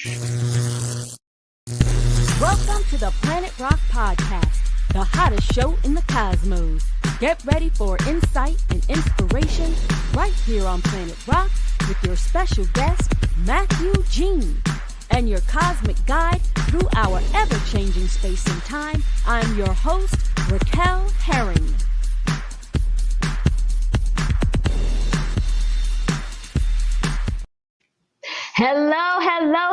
Welcome to the Planet Roq Podcast, the hottest show in the cosmos. Get ready for insight and inspiration right here on Planet Roq with your special guest, Mat Jeanius, and your cosmic guide through our ever-changing space and time. I'm your host, Raquel Herring.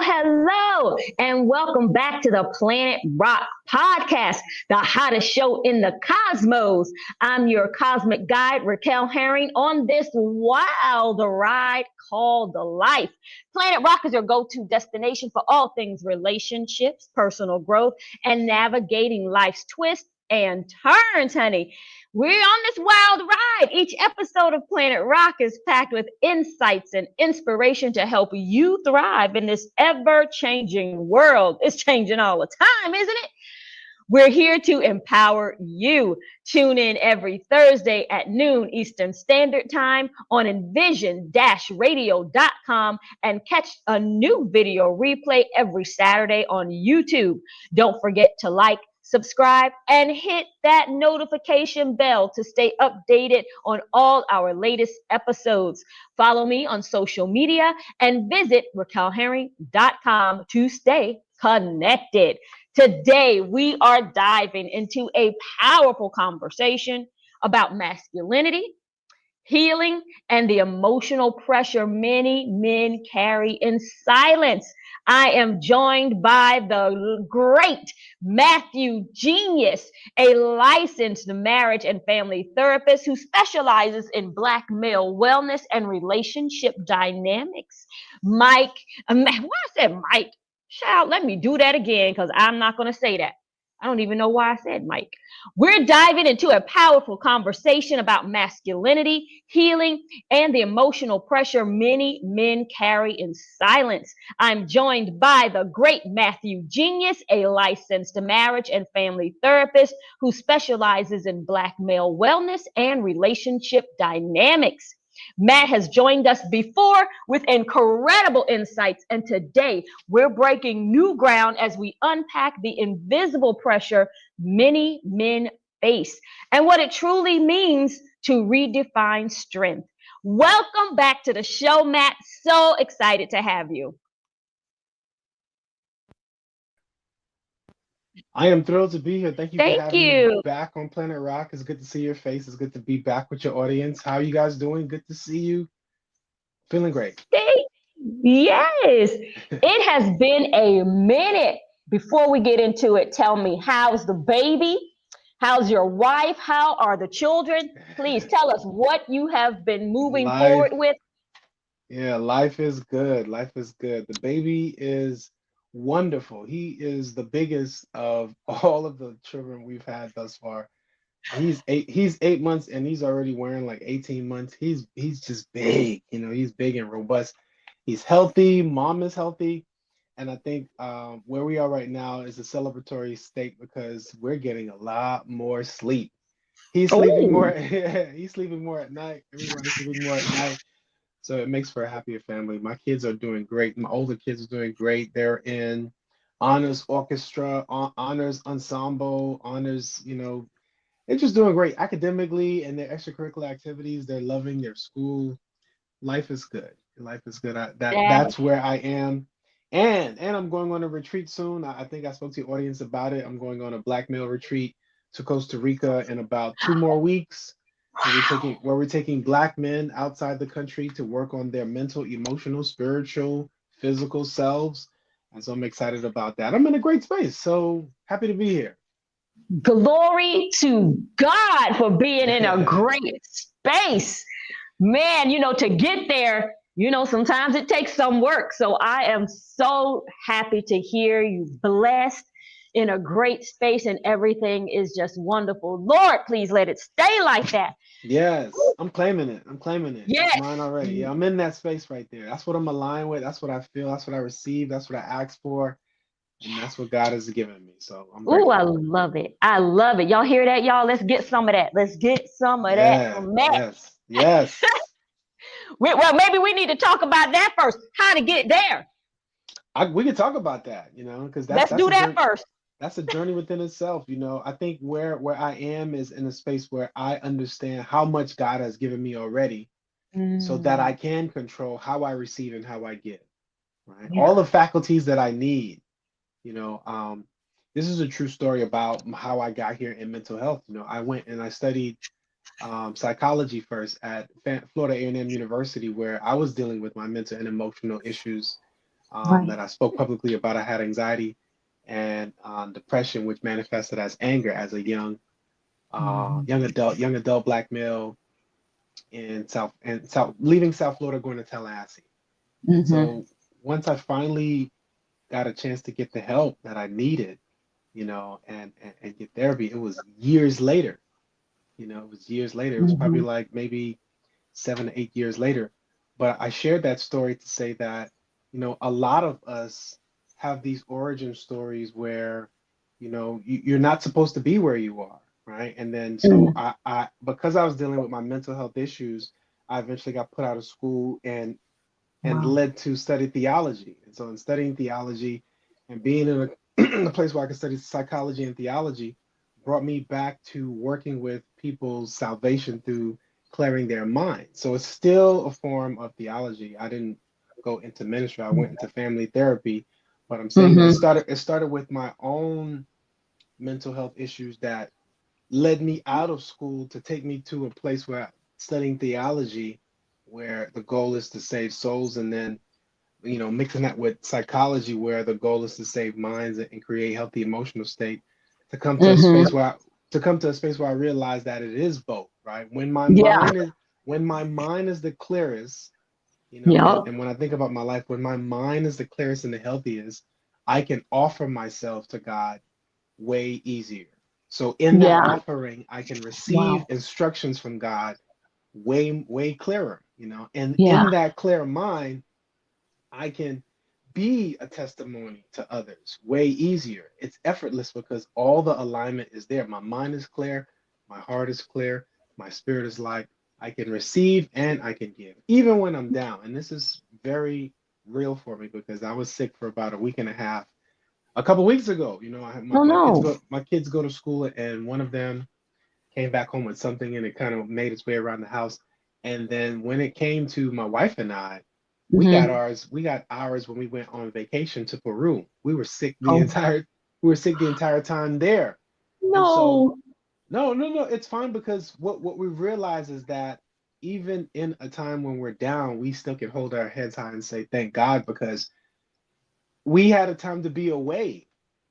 Hello, and welcome back to the Planet Roq Podcast, the hottest show in the cosmos. I'm your cosmic guide, Raquel Herring, on this wild ride called life. Planet Roq is your go-to destination for all things relationships, personal growth, and navigating life's twists and turns, honey. We're on this wild ride. Each episode of Planet Roq is packed with insights and inspiration to help you thrive in this ever-changing world. It's changing all the time, isn't it? We're here to empower you. Tune in every Thursday at noon Eastern Standard Time on envision-radio.com and catch a new video replay every Saturday on YouTube. Don't forget to like, subscribe, and hit that notification bell to stay updated on all our latest episodes. Follow me on social media and visit raquelherring.com to stay connected. Today, we are diving into a powerful conversation about masculinity, healing, and the emotional pressure many men carry in silence. I am joined by the great Mat Jeanius, a licensed marriage and family therapist who specializes in Black male wellness and relationship dynamics. Why I said Mike? Child, let me do that again because I'm not going to say that. I don't even know why I said Mike. We're diving into a powerful conversation about masculinity, healing, and the emotional pressure many men carry in silence. I'm joined by the great Mat Jeanius, a licensed marriage and family therapist who specializes in Black male wellness and relationship dynamics. Mat has joined us before with incredible insights, and today we're breaking new ground as we unpack the invisible pressure many men face and what it truly means to redefine strength. Welcome back to the show, Mat. So excited to have you. I am thrilled to be here. Thank you for having me back on Planet Roq. It's good to see your face. It's good to be back with your audience. How are you guys doing? Good to see you. Feeling great. Yes. It has been a minute. Before we get into it, tell me, how's the baby? How's your wife? How are the children? Please tell us what you have been moving forward with. Yeah, life is good. Life is good. The baby is wonderful. He is the biggest of all of the children we've had thus far. He's 8 months and he's already wearing like 18 months. He's just big, he's big and robust. He's healthy, mom is healthy. And I think where we are right now is a celebratory state because we're getting a lot more sleep. He's sleeping more. He's sleeping more at night. Everybody's sleeping more at night. So it makes for a happier family. My kids are doing great. My older kids are doing great. They're in honors orchestra, honors ensemble, honors, they're just doing great academically and their extracurricular activities. They're loving their school. Life is good. Life is good. That's where I am. And I'm going on a retreat soon. I think I spoke to your audience about it. I'm going on a Black male retreat to Costa Rica in about 2 more weeks. Where we're taking Black men outside the country to work on their mental, emotional, spiritual, physical selves. And so I'm excited about that. I'm in a great space. So happy to be here. Glory to God for being in a great space. Man, to get there, sometimes it takes some work. So I am so happy to hear you blessed in a great space and everything is just wonderful. Lord, please let it stay like that. Yes, I'm claiming it. Yes. It's mine already. Yeah, I'm in that space right there. That's what I'm aligned with. That's what I feel. That's what I receive. That's what I asked for. And that's what God has given me. So I'm grateful. I love it. I love it. Y'all hear that, y'all? Let's get some of that. That from Mat. Yes. Well, maybe we need to talk about that first. How to get there. we can talk about that, you know, because Let's that's do a that journey. first. That's a journey within itself, you know. I think where I am is in a space where I understand how much God has given me already, so that I Mm, can control how I receive and how I give. Right, yeah. all the faculties that I need. You know, this is a true story about how I got here in mental health. You know, I went and I studied psychology first at Florida A&M University, where I was dealing with my mental and emotional issues Right. that I spoke publicly about. I had anxiety and depression, which manifested as anger as a Hmm. young adult black male in South, leaving South Florida, going to Tallahassee. And Hmm. so once I finally got a chance to get the help that I needed, you know, and get therapy, it was years later. You know, it was years later. It was probably Hmm. like maybe 7 to 8 years later. But I shared that story to say that, you know, a lot of us have these origin stories where, you know, you're not supposed to be where you are, right? And then so Mm. because I was dealing with my mental health issues, I eventually got put out of school and Wow. led to study theology. And so in studying theology and being in a place where I could study psychology and theology brought me back to working with people's salvation through clearing their mind. So it's still a form of theology. I didn't go into ministry. I went into family therapy, but I'm saying that Hmm. it started with my own mental health issues that led me out of school to take me to a place where studying theology, where the goal is to save souls, and then, you know, mixing that with psychology, where the goal is to save minds and create healthy emotional state, to come to a Hmm. space where I realize that it is both, right? Yeah. When my mind is the clearest, you know, Yep. and when I think about my life, when my mind is the clearest and the healthiest, I can offer myself to God way easier. So in that Yeah. offering, I can receive Wow. instructions from God way clearer, you know. And Yeah. in that clear mind, I can be a testimony to others way easier. It's effortless because all the alignment is there. My mind is clear, my heart is clear, my spirit is light. I can receive and I can give, even when I'm down. And this is very real for me because I was sick for about a week and a half a couple weeks ago. You know, I had Oh no. my kids go to school, and one of them came back home with something, and it kind of made its way around the house. And then when it came to my wife and I, Hmm. we got ours when we went on vacation to Peru. Oh We were sick the entire time there. And so no. no, it's fine because what we realize is that even in a time when we're down, we still can hold our heads high and say thank God, because we had a time to be away,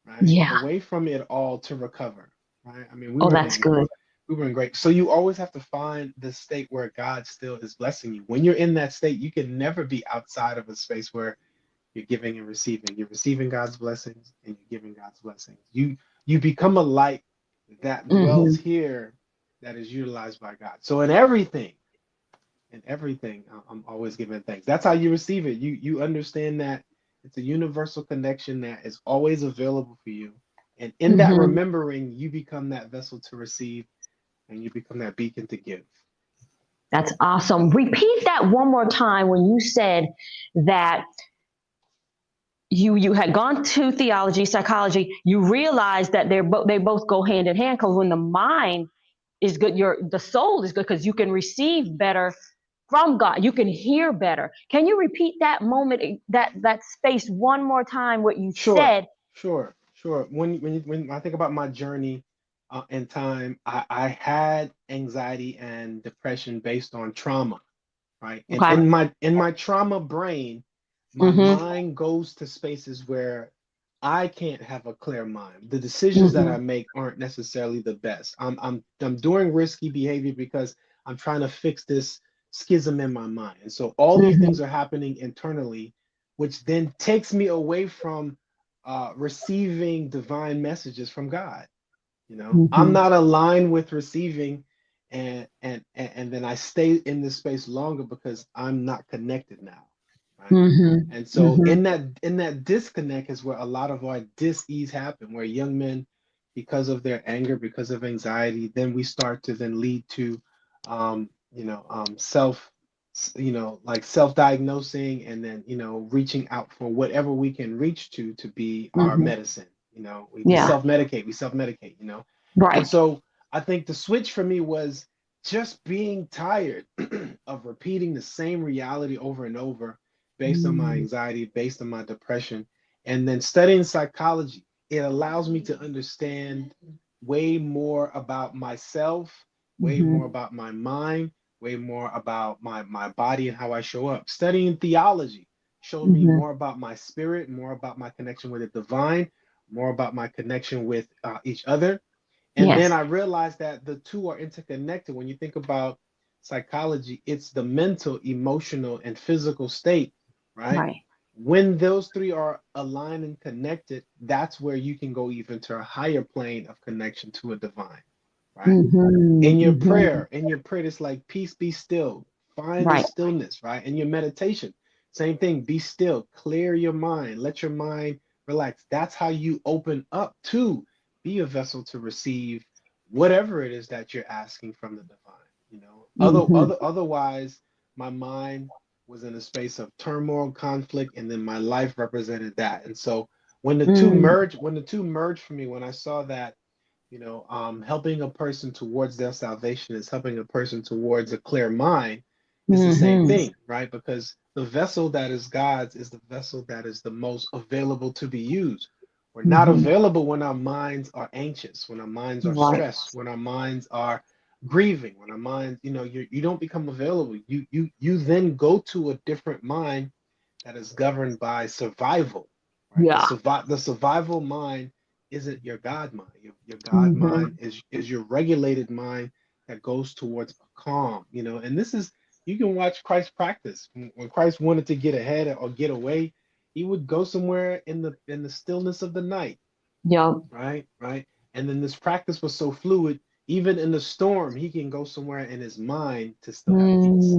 right? Yeah. Away from it all to recover, right? I mean, Oh, that's good. we were in great. So you always have to find the state where God still is blessing you. When you're in that state, you can never be outside of a space where you're giving and receiving. You're receiving God's blessings and you're giving God's blessings. You become a light that dwells Hmm. here that is utilized by God. So in everything, I'm always giving thanks. That's how you receive it. You understand that it's a universal connection that is always available for you. And in that Hmm. remembering, you become that vessel to receive and you become that beacon to give. That's awesome. Repeat that one more time when you said that you had gone to theology, psychology. You realized that they both go hand in hand, because when the mind is good, the soul is good, because you can receive better from God. You can hear better. Can you repeat that moment, that space one more time? What you Sure, said? sure. When I think about my journey in time, I had anxiety and depression based on trauma, right? And Okay. in my trauma brain, my Mm-hmm. mind goes to spaces where I can't have a clear mind. The decisions that I Mm-hmm. make aren't necessarily the best. I'm doing risky behavior because I'm trying to fix this schism in my mind. And so all these Mm-hmm. things are happening internally, which then takes me away from receiving divine messages from God. You know, I'm Mm-hmm. not aligned with receiving, and then I stay in this space longer because I'm not connected now, right? Mm-hmm. And so Mm-hmm. in that disconnect is where a lot of our dis-ease happen, where young men, because of their anger, because of anxiety, then we start to then lead to, self like self-diagnosing, and then, reaching out for whatever we can reach to be our medicine. We Yeah. self-medicate. And Right. so I think the switch for me was just being tired of repeating the same reality over and over, based on my Mm-hmm. anxiety, based on my depression. And then studying psychology, it allows me to understand way more about myself, way more about my mind, way more about my body and how I show up. Studying theology showed me Mm-hmm. more about my spirit, more about my connection with the divine, more about my connection with each other. And then Yes. I realized that the two are interconnected. When you think about psychology, it's the mental, emotional, and physical state, right? Right. When those three are aligned and connected, that's where you can go even to a higher plane of connection to a divine, right? Mm-hmm. Mm-hmm. In your prayer, it's like, peace, be still. Find the Right. stillness, right? In your meditation, same thing, be still, clear your mind, let your mind relax. That's how you open up to be a vessel to receive whatever it is that you're asking from the divine. Mm-hmm. Otherwise, my mind was in a space of turmoil, conflict, and then my life represented that. And so when the two merged for me, when I saw that, helping a person towards their salvation is helping a person towards a clear mind, is the same Mm-hmm. thing, right? Because the vessel that is God's is the vessel that is the most available to be used. We're not Mm-hmm. available when our minds are anxious, when our minds are Right. stressed, when our minds are grieving, when our minds, you don't become available. You then go to a different mind that is governed by survival, right? Yeah. The survival mind isn't your God mind. Your God Mm-hmm. mind is your regulated mind that goes towards a calm. And this is, you can watch Christ practice. When Christ wanted to get ahead or get away, he would go somewhere in the stillness of the night, Yep. right? Right. And then this practice was so fluid, even in the storm, he can go somewhere in his mind to still have peace.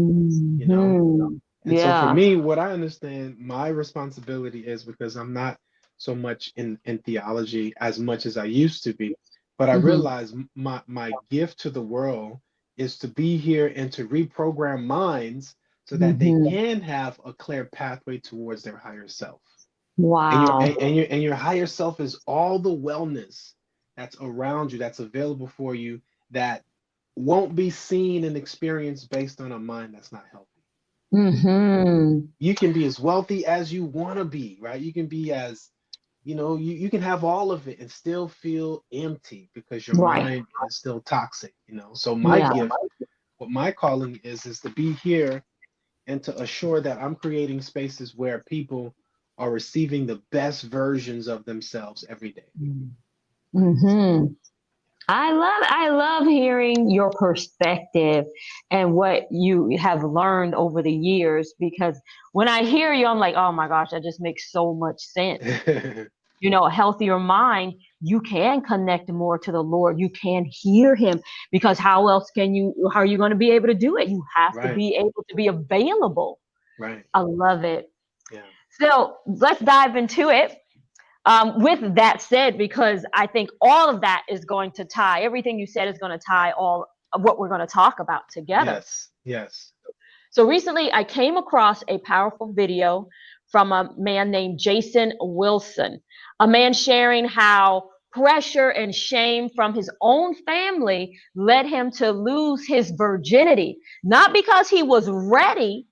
You know? Mm-hmm. And so for Yeah. me, what I understand my responsibility is, because I'm not so much in theology as much as I used to be, but I Mm-hmm. realize my gift to the world is to be here and to reprogram minds so that they Mm-hmm. can have a clear pathway towards their higher self. Wow. And your higher self is all the wellness that's around you, that's available for you, that won't be seen and experienced based on a mind that's not healthy. Mm-hmm. You can be as wealthy as you want to be, right? You can be as, you can have all of it and still feel empty because your Right. mind is still toxic. So my Yeah. gift, what my calling is to be here and to assure that I'm creating spaces where people are receiving the best versions of themselves every day, right? So Mm-hmm. I love hearing your perspective and what you have learned over the years, because when I hear you, I'm like, oh my gosh, that just makes so much sense. A healthier mind, you can connect more to the Lord. You can hear him, because how are you going to be able to do it? You have to right, be able to be available. right, I love it. yeah, So let's dive into it. With that said, because I think all of that is going to tie, everything you said is going to tie all of what we're going to talk about together. yes, yes, So recently I came across a powerful video from a man named Jason Wilson, a man sharing how pressure and shame from his own family led him to lose his virginity, not because he was ready,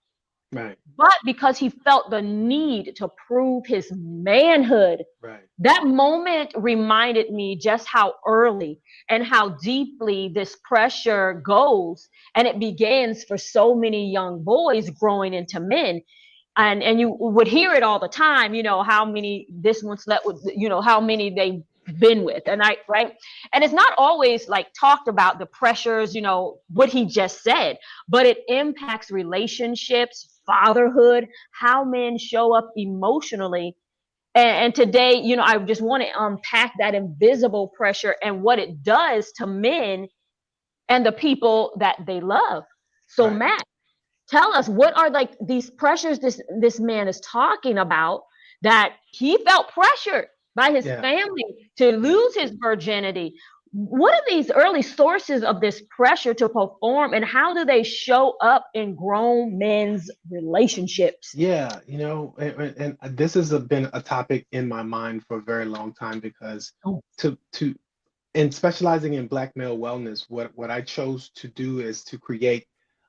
right, but because he felt the need to prove his manhood. right, That moment reminded me just how early and how deeply this pressure goes. And it begins for so many young boys growing into men. And you would hear it all the time, how many this one slept with, how many they been with. And right. And it's not always like talked about the pressures, what he just said, but it impacts relationships, fatherhood, how men show up emotionally. And today, I just want to unpack that invisible pressure and what it does to men and the people that they love. So, right. Matt, tell us, what are like these pressures this man is talking about, that he felt pressured by his Yeah, family to yeah. lose his virginity. what are these early sources of this pressure to perform, and how do they show up in grown men's relationships? Yeah, and this has been a topic in my mind for a very long time because Oh. to in specializing in Black male wellness, what I chose to do is to create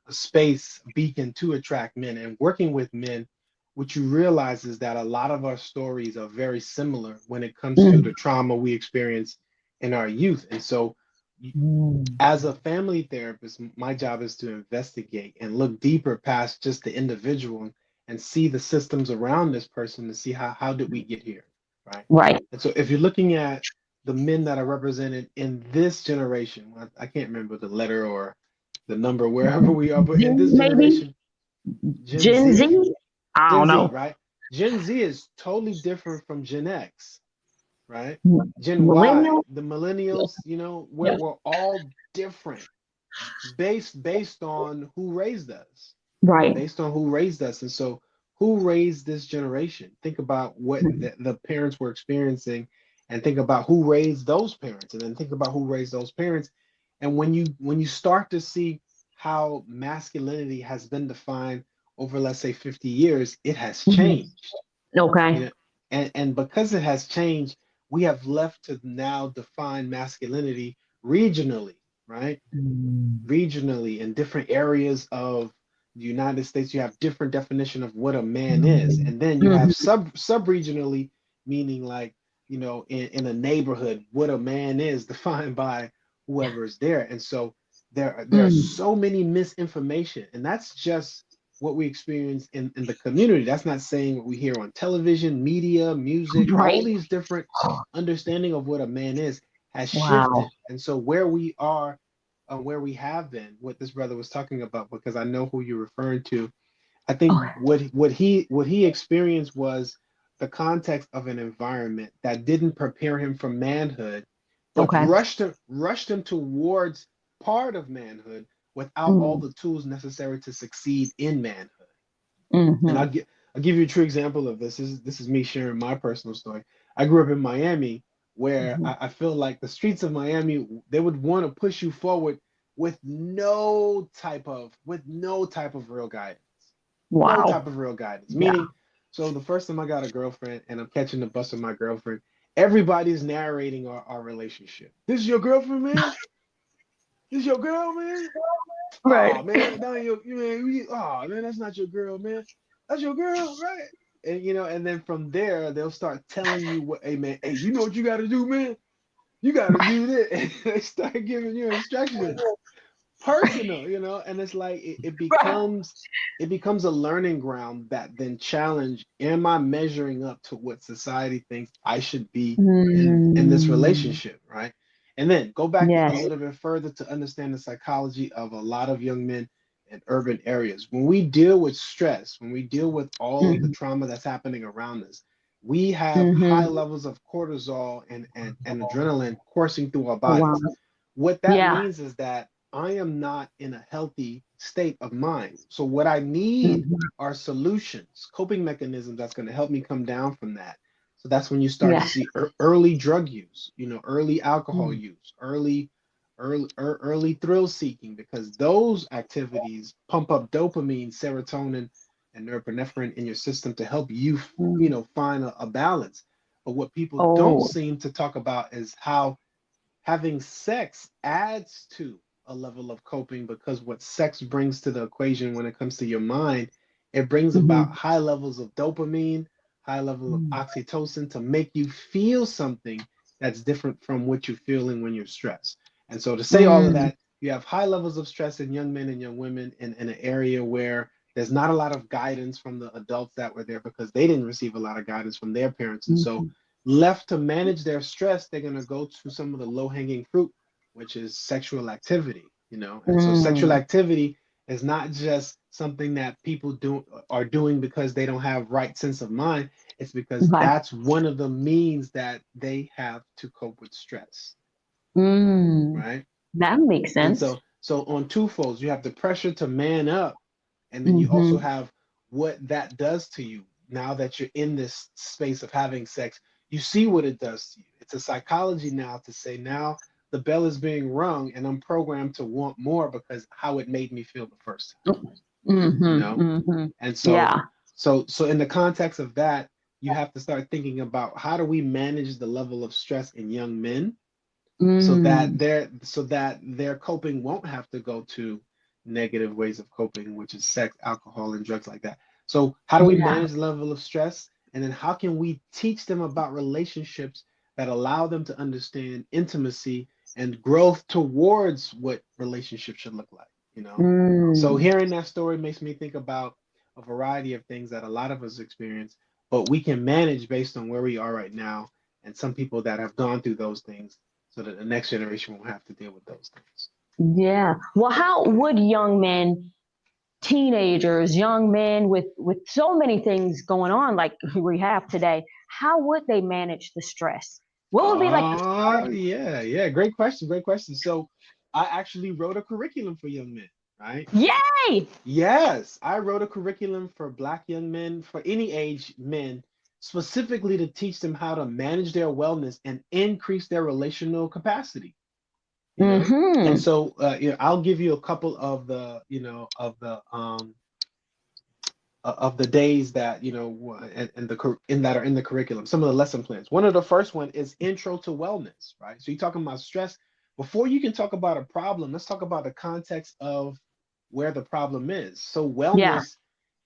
a space, a beacon to attract men. And working with men, what you realize is that a lot of our stories are very similar when it comes to Mm. the trauma we experience in our youth. And so, Mm. as a family therapist, my job is to investigate and look deeper past just the individual and see the systems around this person to see how did we get here, right? Right. And so if you're looking at the men that are represented in this generation, I can't remember the letter or the number wherever we are, but Z, in this maybe generation, Gen Gen Z. Z, I Gen don't Z, know. right? Gen Z is totally different from Gen X, right? Gen Y, Millennial. the Yeah. millennials, Yeah. we're all different based on who raised us, Right. based on who raised us. And so who raised this generation? Think about what the parents were experiencing and think about who raised those parents and then think about who raised those parents. And when you start to see how masculinity has been defined over, let's say, 50 years, it has Mhm. changed. you Okay. know and because it has changed, we have left to now define masculinity regionally, right? Mm. Regionally in different areas of the United States, you have different definition of what a man is, Mhm. and then you have Mhm. sub regionally, meaning like in a neighborhood, what a man is defined by whoever is there. And so there are Mm. so many misinformation, and that's just what we experience in the community. That's not saying what we hear on television, media, music, all Right. these different understanding of what a man is has Wow. shifted. And so where we are, where we have been, what this brother was talking about, because I know who you're referring to. I think Okay. what he experienced was the context of an environment that didn't prepare him for manhood, but Okay. rushed him towards part of manhood without all Mm. the tools necessary to succeed in manhood. And Mhm. I'll give you a true example of this. This is me sharing my personal story. I grew up in Miami, where Mhm. I feel like the streets of Miami, they would want to push you forward with no type of real guidance. No Wow. type of real guidance. Yeah. Meaning, so the first time I got a girlfriend and I'm catching the bus with my girlfriend, everybody's narrating our relationship. This is your girlfriend, man? This is your girl, man? Oh Right. man, no, oh man, that's not your girl, man. That's your girl, right? And then from there they'll start telling you what, hey man, hey, you know what you got to do, man? You got to do this. And they start giving you instructions, personal, and it's like it Right. becomes a learning ground that then challenge, am I measuring up to what society thinks I should be in this Mm. relationship, right? And then go back a Yes. little bit further to understand the psychology of a lot of young men in urban areas. When we deal with stress, when we deal with all of the Mhm. trauma that's happening around us, we have high Mhm. levels of cortisol and adrenaline coursing through our Oh, wow. bodies. What that Yeah. means is that I am not in a healthy state of mind. So what I need Mhm. are solutions, coping mechanisms that's going to help me come down from that. So that's when you start to Yes. see early drug use, early alcohol Mm. use, early thrill seeking, because those activities pump up dopamine, serotonin, and norepinephrine in your system to help you, Mm. find a balance. But what people don't Oh. seem to talk about is how having sex adds to a level of coping, because what sex brings to the equation when it comes to your mind, it brings about Mhm. high levels of dopamine, high level of Mm. oxytocin to make you feel something that's different from what you're feeling when you're stressed. And so to say all of Mm. that, you have high levels of stress in young men and young women in an area where there's not a lot of guidance from the adults that were there because they didn't receive a lot of guidance from their parents. And so Mhm. left to manage their stress, they're going to go to some of the low hanging fruit, which is sexual activity. And so sexual Mm. activity is not just something that people are doing because they don't have right sense of mind. It's because Okay. that's one of the means that they have to cope with stress, Mm. right? That makes And sense. so on two folds, you have the pressure to man up, and then you also Mhm. have what that does to you now that you're in this space of having sex. You see what it does to you. It's a psychology now to say now the bell is being rung and I'm programmed to want more because how it made me feel the first time, you know? And Yeah. so in the context of that, you have to start thinking about how do we manage the level of stress in young men Mm. so that their coping won't have to go to negative ways of coping, which is sex, alcohol, and drugs like that. So how do we Yeah. manage the level of stress? And then how can we teach them about relationships that allow them to understand intimacy and growth towards what relationships should look like, you know? So Mm. hearing that story makes me think about a variety of things that a lot of us experience, but we can manage based on where we are right now and some people that have gone through those things so that the next generation won't have to deal with those things. Yeah. Well, how would young men, teenagers, young men with so many things going on like we have today, how would they manage the stress? What would be like the Oh, starting? yeah, yeah. Great question. Great question. So I actually wrote a curriculum for young men, right? Yay! Yes, I wrote a curriculum for Black young men, for any age men, specifically to teach them how to manage their wellness and increase their relational capacity, you know? And Mm-hmm. so, I'll give you a couple of of the days that in that are in the curriculum, some of the lesson plans. One of the first one is intro to wellness, right? So you're talking about stress. Before you can talk about a problem, let's talk about the context of where the problem is. So Yeah. wellness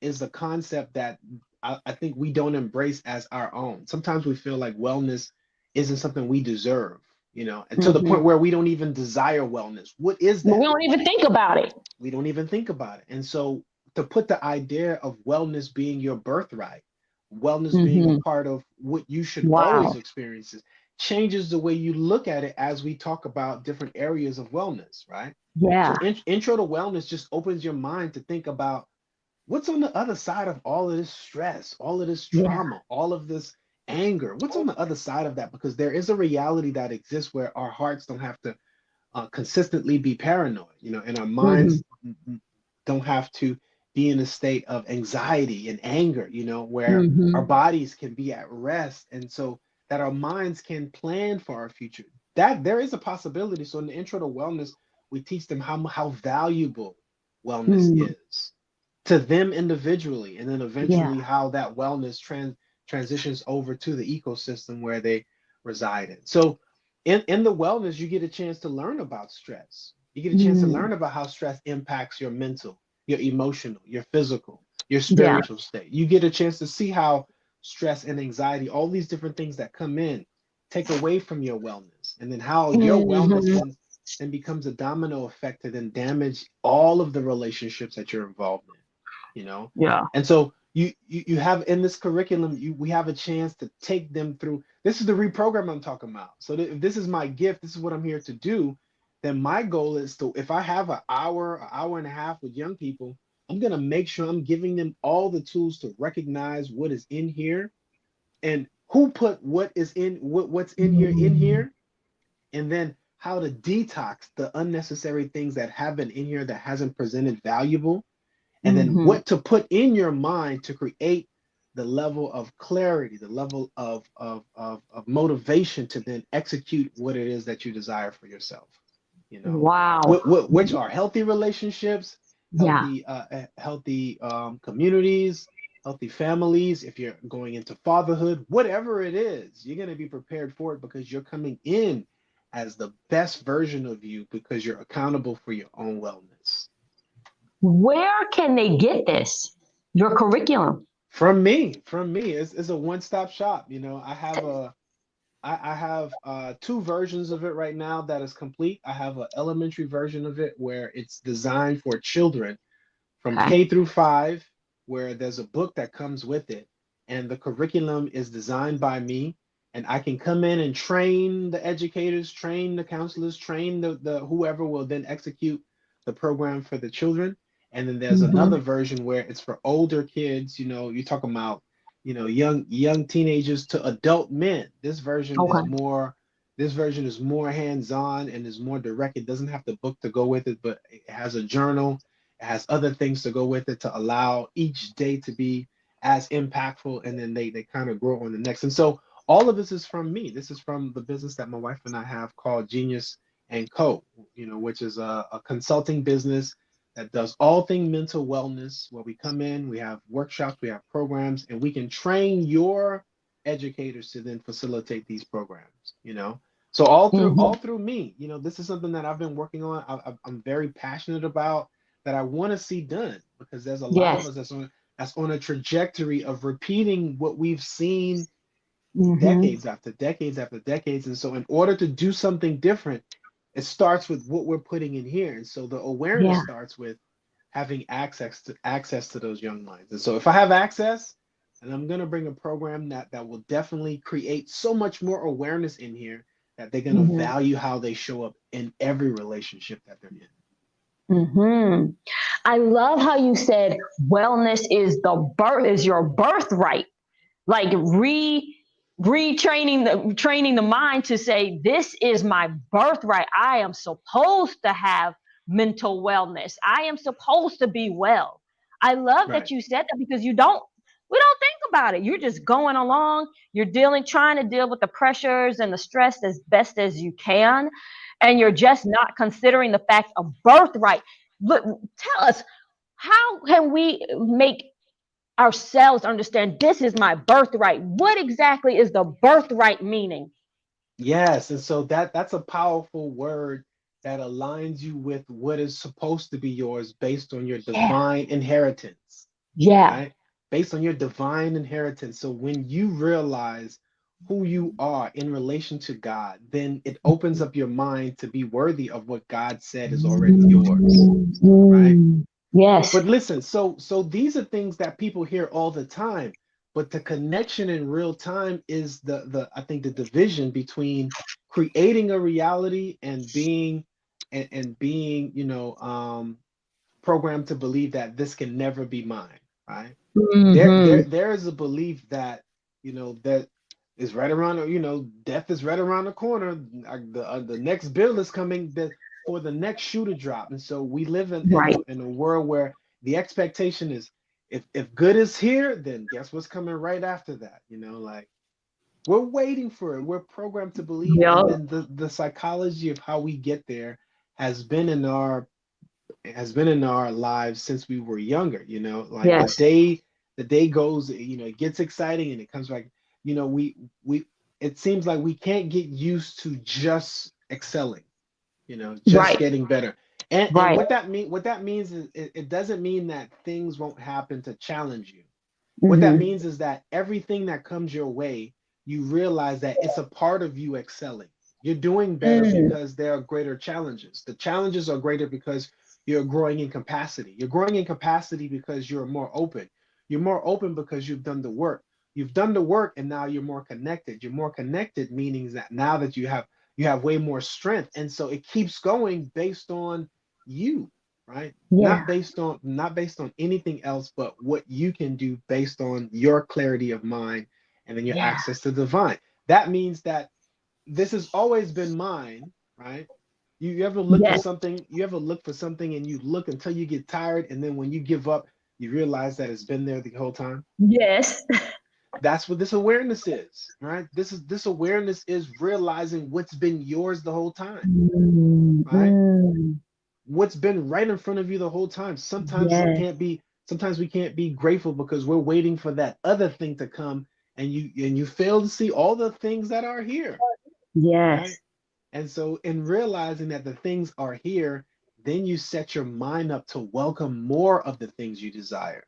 is a concept that I think we don't embrace as our own. Sometimes we feel like wellness isn't something we deserve, and to the Mm-hmm. point where we don't even desire wellness. What is We that? don't even think about it. We don't even think about it. And so to put the idea of wellness being your birthright, wellness being a Mm-hmm. part of what you should always Wow. experience changes the way you look at it as we talk about different areas of wellness, right? So Yeah. intro to wellness just opens your mind to think about what's on the other side of all of this stress, all of this Yeah. trauma, all of this anger. What's on the other side of that? Because there is a reality that exists where our hearts don't have to consistently be paranoid, and our Mm-hmm. minds don't have to be in a state of anxiety and anger, where our Mm-hmm. bodies can be at rest. And so that our minds can plan for our future. That there is a possibility. So in the intro to wellness, we teach them how valuable wellness Mm. is to them individually, and then Yeah. eventually how that wellness transitions over to the ecosystem where they reside in. So in the wellness, you get a chance to learn about stress. You get a chance to Mm. learn about how stress impacts your mental, your emotional, your physical, your Yeah. spiritual state. You get a chance to see how stress and anxiety, all these different things that come in, take away from your wellness, and then how your wellness Mm-hmm. then becomes a domino effect to then damage all of the relationships that you're involved in. Yeah. And so you have in this curriculum, we have a chance to take them through. This is the reprogram I'm talking about. So if this is my gift, this is what I'm here to do, then my goal is to, if I have an hour and a half with young people, I'm gonna make sure I'm giving them all the tools to recognize what is in here and who put what's in Mm. here, and then how to detox the unnecessary things that have been in here that hasn't presented valuable, and then Mm-hmm. what to put in your mind to create the level of clarity, the level of motivation to then execute what it is that you desire for yourself. You know, Wow. which are healthy relationships, Yeah. healthy communities, healthy families. If you're going into fatherhood, whatever it is, you're going to be prepared for it because you're coming in as the best version of you because you're accountable for your own wellness. Where can they get this? Your curriculum. From me, it's a one-stop shop. I have two versions of it right now that is complete. I have an elementary version of it where it's designed for children from Okay. K through 5, where there's a book that comes with it, and the curriculum is designed by me, and I can come in and train the educators, train the counselors, train the whoever will then execute the program for the children. And then there's Mm-hmm. another version where it's for older kids. You're talking about, young teenagers to adult men. Okay. This version is more hands-on and is more direct. It doesn't have the book to go with it, but it has a journal. It has other things to go with it to allow each day to be as impactful, and then they kind of grow on the next. And so all of this is from me. This is from the business that my wife and I have called Genius and Co, which is a consulting business that does all things mental wellness, where we come in, we have workshops, we have programs, and we can train your educators to then facilitate these programs. So all through me, this is something that I've been working on. I'm very passionate about, that I want to see done, because there's a lot of Yes. us that's on a trajectory of repeating what we've seen Mm-hmm. decades after decades after decades. And so in order to do something different, it starts with what we're putting in here. And so the awareness Yeah. starts with having access to those young minds. And so if I have access, and I'm going to bring a program that will definitely create so much more awareness in here, that they're going to Mm-hmm. value how they show up in every relationship that they're in. Mm-hmm. I love how you said wellness is your birthright. Like retraining training the mind to say, this is my birthright. I am supposed to have mental wellness. I am supposed to be well. I love that Right. you said that, because we don't think about it. You're just going along, you're trying to deal with the pressures and the stress as best as you can, and you're just not considering the fact of birthright. Look, tell us, how can we make ourselves understand this is my birthright? What exactly is the birthright meaning? Yes, and so that's a powerful word that aligns you with what is supposed to be yours based on your Yeah. divine inheritance, Yeah. right? Based on your divine inheritance. So when you realize who you are in relation to God, then it opens up your mind to be worthy of what God said is already yours, right? Mm. Yes. But listen, so these are things that people hear all the time, but the connection in real time is the I think the division between creating a reality and being programmed to believe that this can never be mine, right? There Mm-hmm. there is a belief that that is right around, death is right around the corner. The next bill is coming, for the next shoe to drop. And so we live Right. in a world where the expectation is, if good is here, then guess what's coming right after that. Like, we're waiting for it. We're programmed to believe, and Yep. then the psychology of how we get there has been in our has been in our lives since we were younger. Like Yes. the day goes, it gets exciting and it comes back. We it seems like we can't get used to just excelling, just Right. getting better. And Right. what that means is, it doesn't mean that things won't happen to challenge you. What that Mm-hmm. means is that everything that comes your way, you realize that it's a part of you excelling. You're doing better Mm. because there are greater challenges. The challenges are greater because you're growing in capacity. You're growing in capacity because you're more open. You're more open because you've done the work. You've done the work, and now you're more connected. You're more connected, meaning that now that you have way more strength. And so it keeps going based on you, right? Yeah. Not based on anything else but what you can do based on your clarity of mind, and then your Yeah. access to the divine. That means that this has always been mine, right? You ever look for Yes. something, and you look until you get tired, and then when you give up, you realize that it's been there the whole time. Yes. That's what this awareness is, right? This awareness is realizing what's been yours the whole time, right? Mm-hmm. What's been right in front of you the whole time. Yes. Sometimes we can't be grateful because we're waiting for that other thing to come, and you fail to see all the things that are here, right? Yes. And so in realizing that the things are here, then you set your mind up to welcome more of the things you desire,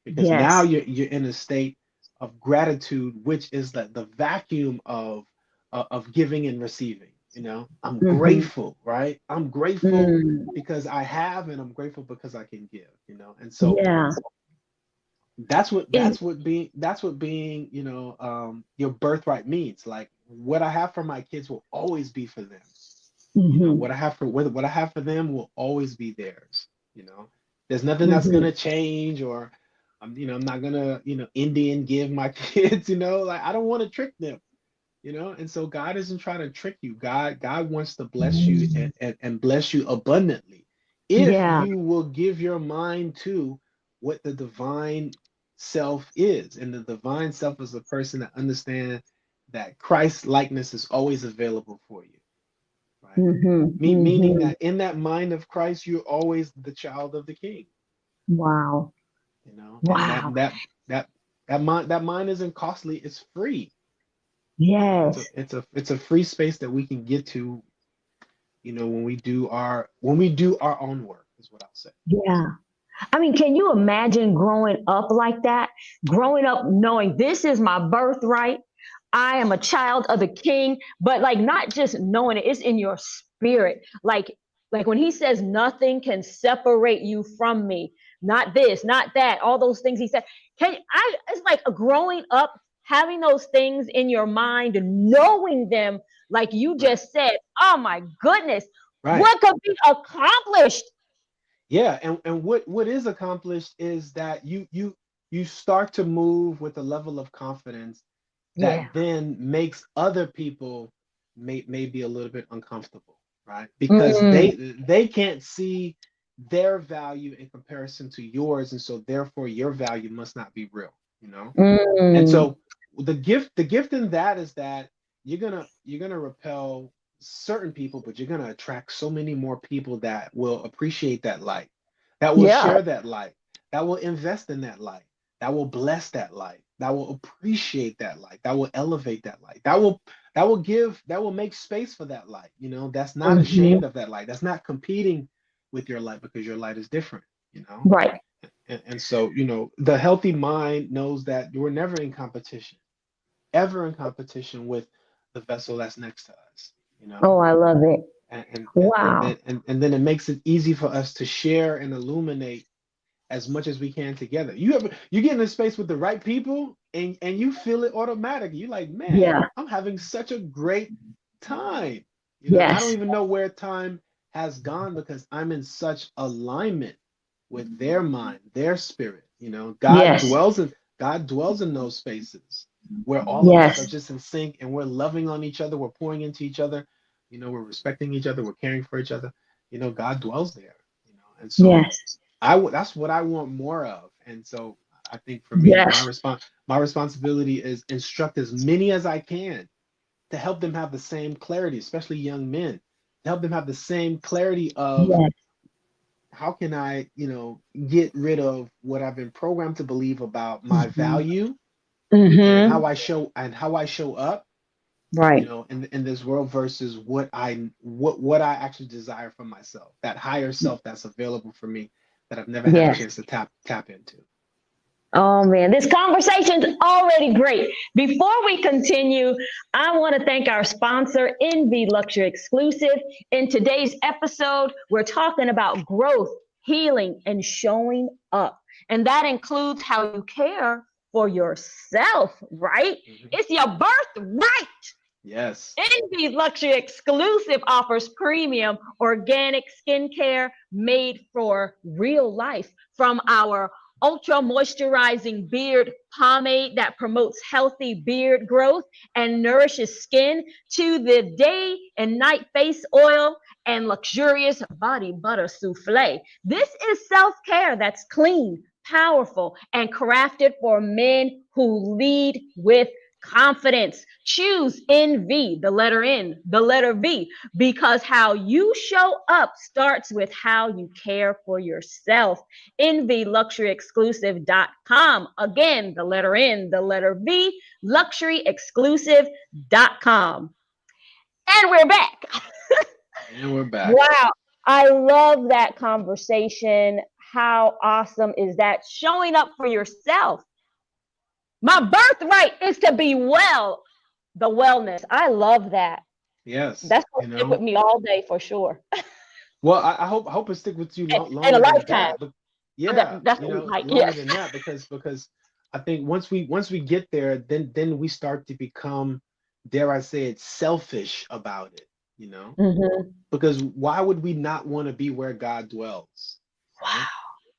because now Yes. you're in a state of gratitude, which is the vacuum of giving and receiving. I'm Mm-hmm. grateful, right? I'm grateful Mm. because I have, and I'm grateful because I can give. And so Yeah. Is that's what being your birthright means. Like, what I have for my kids will always be for them. mm-hmm. What I have for them will always be theirs. There's nothing that's Mm-hmm. gonna change, or I'm not gonna Indian give my kids. Like, I don't want to trick them. And so God isn't trying to trick you. God wants to bless you, and bless you abundantly, if Yeah. you will give your mind to what the divine self is. And the divine self is a person that understands that Christ likeness is always available for you, right? Mm-hmm. Meaning Mm-hmm. that in that mind of Christ, you're always the child of the King, Wow. you know, and Wow. that that mind isn't costly, it's free. You know, Yes. it's a free space that we can get to, you know, when we do our own work, is what I'll say. Yeah. I mean, can you imagine growing up like that? Growing up knowing this is my birthright. I am a child of the king, but like not just knowing it, it's in your spirit. Like when he says nothing can separate you from me, not this, not that, all those things he said. It's like a growing up, having those things in your mind, knowing them, like you Right. just said, oh my goodness, Right. what could be accomplished? Yeah, and what is accomplished is that you start to move with a level of confidence Yeah. that then makes other people may be a little bit uncomfortable, right? Because Mm, they can't see their value in comparison to yours, and so therefore your value must not be real, you know? And mm. so the gift in that is that you're gonna repel certain people, but you're gonna attract so many more people that will appreciate that light, that will Yeah. share that light, that will invest in that light, that will bless that light, that will appreciate that light, that will elevate that light, that will make space for that light, you know, that's not Hmm. ashamed of that light, that's not competing with your light because your light is different, you know? Right. And so, you know, the healthy mind knows that we're never in competition, ever in competition with the vessel that's next to us, you know? Oh, I love it. And Wow. then it makes it easy for us to share and illuminate as much as we can together. You get in a space with the right people and you feel it automatically. You're like, man, Yeah. I'm having such a great time. You know, I don't Yes. even know where time has gone because I'm in such alignment with their mind, their spirit. You know, Yes. God dwells in those spaces where all of us are Yes. just in sync and we're loving on each other, we're pouring into each other, you know, we're respecting each other, we're caring for each other. You know, God dwells there, you know. And so Yes. that's what I want more of. And so I think for me, Yes. my responsibility is instruct as many as I can to help them have the same clarity, especially young men, to help them have the same clarity of Yes. how can I, you know, get rid of what I've been programmed to believe about my Hmm. value and Hmm. how I show up, you Right. know, in this world versus what I actually desire for myself, that higher self that's available for me that I've never had a Yes. chance to tap into. Oh man, this conversation's already great. Before we continue, I want to thank our sponsor, Envy Luxury Exclusive. In today's episode, we're talking about growth, healing, and showing up. And that includes how you care for yourself, right? Mhm. It's your birthright. Yes. Envy Luxury Exclusive offers premium organic skincare made for real life. From our ultra moisturizing beard pomade that promotes healthy beard growth and nourishes skin, to the day and night face oil and luxurious body butter souffle. This is self care that's clean, powerful, and crafted for men who lead with confidence. Choose NV, the letter N, the letter V, because how you show up starts with how you care for yourself. NVLuxuryExclusive.com. Again, the letter N, the letter V, luxuryexclusive.com. And we're back. And we're back. Wow. I love that conversation. How awesome is that? Showing up for yourself. My birthright is to be well. The wellness. I love that. Yes. That's going You to stick with know. me all day for sure. Well, I hope it stick with you And a longer than lifetime. that. But So yeah, that's you what we know, like. longer Yes. than that because I think once we get there, then we start to become, dare I say it, selfish about it, you know? Hmm. Because why would we not want to be where God dwells, right? Wow.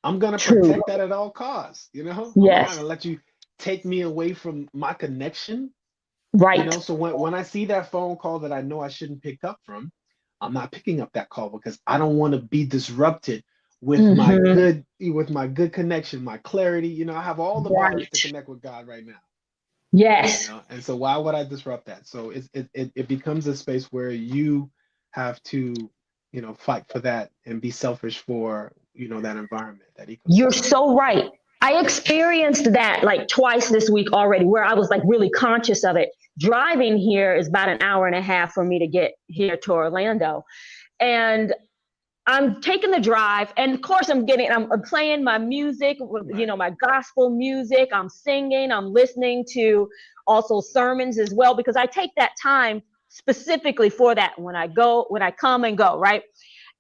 I'm gonna True. protect that at all costs, you know? I'm not Yes. gonna let you take me away from my connection. You know, Right. so when I see that phone call that I know I shouldn't pick up from, I'm not picking up that call because I don't want to be disrupted Hmm. with my good connection, my clarity. You know, I have all the bars to Right. connect with God right now, you Yes. know, and so why would I disrupt that? So it becomes a space where you have to, fight for that and be selfish for, that environment, that You're ecosystem. so right. I experienced that like twice this week already, where I was like really conscious of it. Driving here is about an hour and a half for me to get here to Orlando. And I'm taking the drive, and of course I'm playing my music, Right. my gospel music. I'm singing, I'm listening to also sermons as well, because I take that time specifically for that when I come and go, right?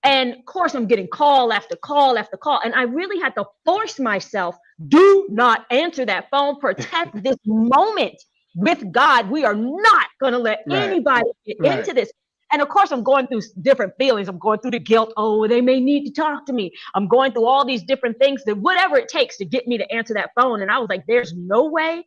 Right. And of course, I'm getting call after call after call. And I really had to force myself, do not answer that phone, protect this moment with God. We are not going to let Right. anybody get Right. into this. And of course, I'm going through different feelings. I'm going through the guilt. Oh, they may need to talk to me. I'm going through all these different things, that whatever it takes to get me to answer that phone. And I was like, there's no way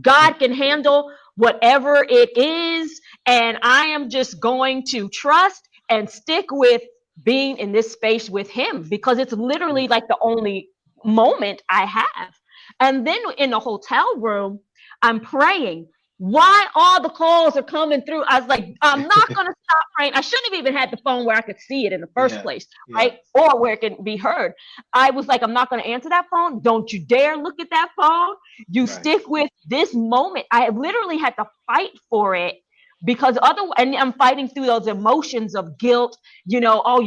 God can handle whatever it is. And I am just going to trust and stick with being in this space with him, because it's literally Mm. like the only moment I have. And then in the hotel room, I'm praying. Why all the calls are coming through? I was like, I'm not going to stop praying. I shouldn't have even had the phone where I could see it in the first Yeah. place, Yeah. right? Or where it can be heard. I was like, I'm not going to answer that phone. Don't you dare look at that phone. You Right. stick with this moment. I literally had to fight for it, because and I'm fighting through those emotions of guilt, oh,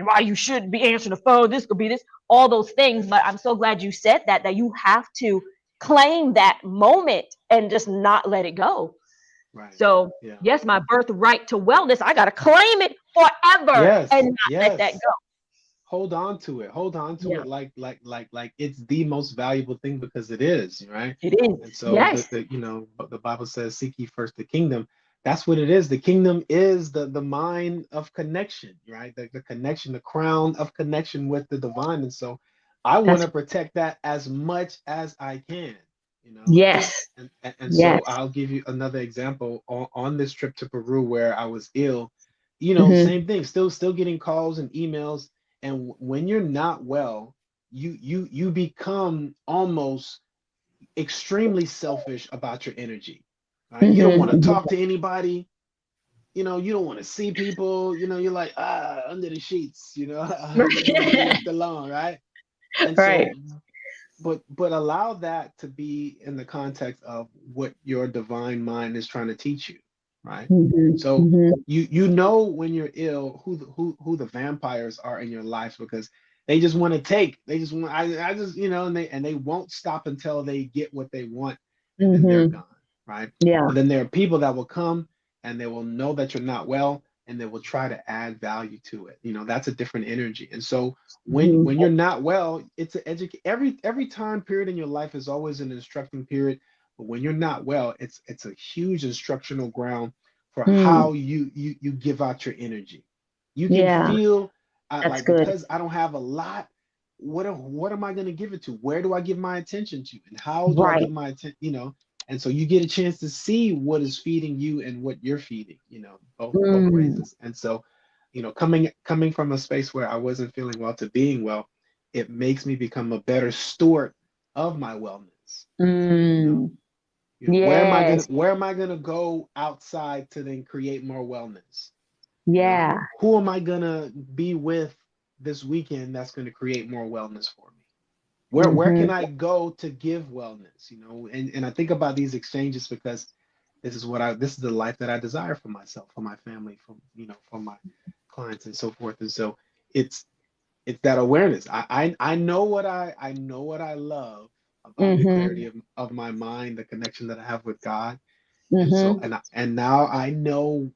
why you shouldn't be answering the phone. This could be this, all those things. But I'm so glad you said that you have to claim that moment and just not let it go. Right. So Yeah. yes, my birthright to wellness, I got to claim it forever and Yes. not let that Yes. go. Hold on to it. Hold on to Yeah, it like it's the most valuable thing, because it is, right? it is. And so Yes. but the Bible says, seek ye first the kingdom. That's what it is. The kingdom is the mind of connection, right? The connection, the crown of connection with the divine. And so I want That's to protect that as much as I can, you know. yes. And Yes. so I'll give you another example on this trip to Peru where I was ill. Hmm. Same thing. Still getting calls and emails. And when you're not well, you become almost extremely selfish about your energy. Right? You don't want to Hmm. talk to anybody. You don't want to see people. You're like, under the sheets. I just want to be left alone, right? And Right. so, but allow that to be in the context of what your divine mind is trying to teach you, right? Hmm. So Hmm. you know when you're ill who the vampires are in your life, because they just want to take. They just want I just and they won't stop until they get what they want, and then they're Hmm. gone, right? Yeah. But then there are people that will come and they will know that you're not well, and they will try to add value to it. That's a different energy. And so when Hmm. you're not well, it's an every time period in your life is always an instructing period. But when you're not well, it's a huge instructional ground for Mm. how you give out your energy. You can Yeah, feel that's like, good. because I don't have a lot. What am I going to give it to? Where do I give my attention to? And how do I Right. give my attention? And so you get a chance to see what is feeding you and what you're feeding. Both ways. Mm. And so, coming from a space where I wasn't feeling well to being well, it makes me become a better steward of my wellness. You know, Mm. where Yes. am I gonna go outside to then create more wellness? Yeah. Who am I gonna be with this weekend that's gonna create more wellness for me? Where Hmm. can I go to give wellness? And I think about these exchanges because this is the life that I desire for myself, for my family, for my clients and so forth. And so it's it's that awareness. I know what I love about the Hmm. clarity of my mind, the connection that I have with God. And so Hmm. and now I know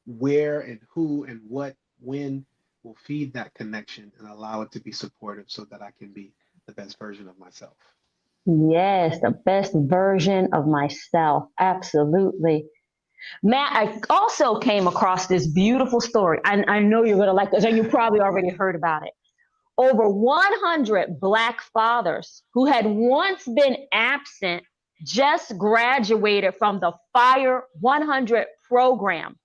where and who and what when will feed that connection and allow it to be supportive so that I can be the best version of myself. Yes, the best version of myself. Absolutely. Matt, I also came across this beautiful story. I know you're going to like this, and you probably already heard about it. Over 100 Black fathers who had once been absent just graduated from the Fire 100 program, a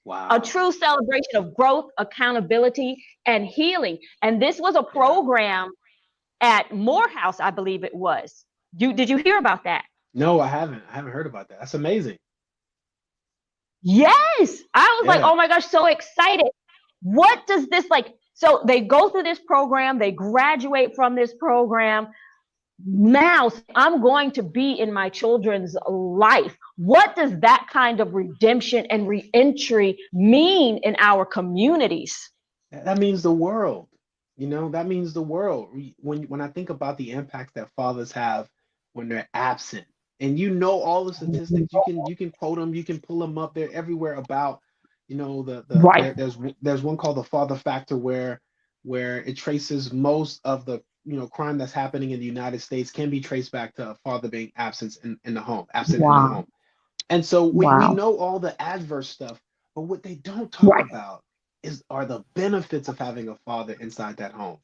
Wow. true celebration of growth, accountability, and healing. And this was a Yeah. program at Morehouse, I believe it was. Did you hear about that? No, I haven't. I haven't heard about that. That's amazing. Yes. I was like, Yeah. oh my gosh, so excited. What does this like? So they go through this program, they graduate from this program. Now I'm going to be in my children's life. What does that kind of redemption and reentry mean in our communities? That means the world. That means the world. When I think about the impacts that fathers have when they're absent, and all the statistics, you can quote them, you can pull them up. They're everywhere about, Right. there's one called the father factor where it traces most of the crime that's happening in the United States can be traced back to a father being in the home, absent in the Wow. home. And so we Wow. know all the adverse stuff, but what they don't talk Right. about are the benefits of having a father inside that home,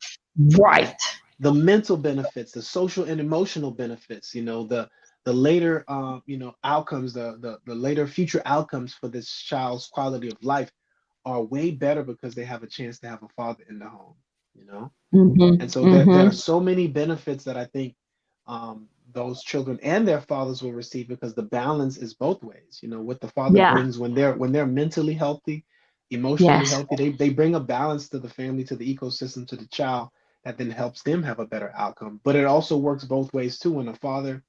right? Right. The mental benefits, the social and emotional benefits, the later outcomes, the later future outcomes for this child's quality of life are way better because they have a chance to have a father in the home, you know? And Mm-hmm. so there are Mm-hmm. so many benefits that I think those children and their fathers will receive because the balance is both ways. What the father Yeah. brings when they're mentally healthy, emotionally Yes. healthy, they bring a balance to the family, to the ecosystem, to the child that then helps them have a better outcome. But it also works both ways too. When a father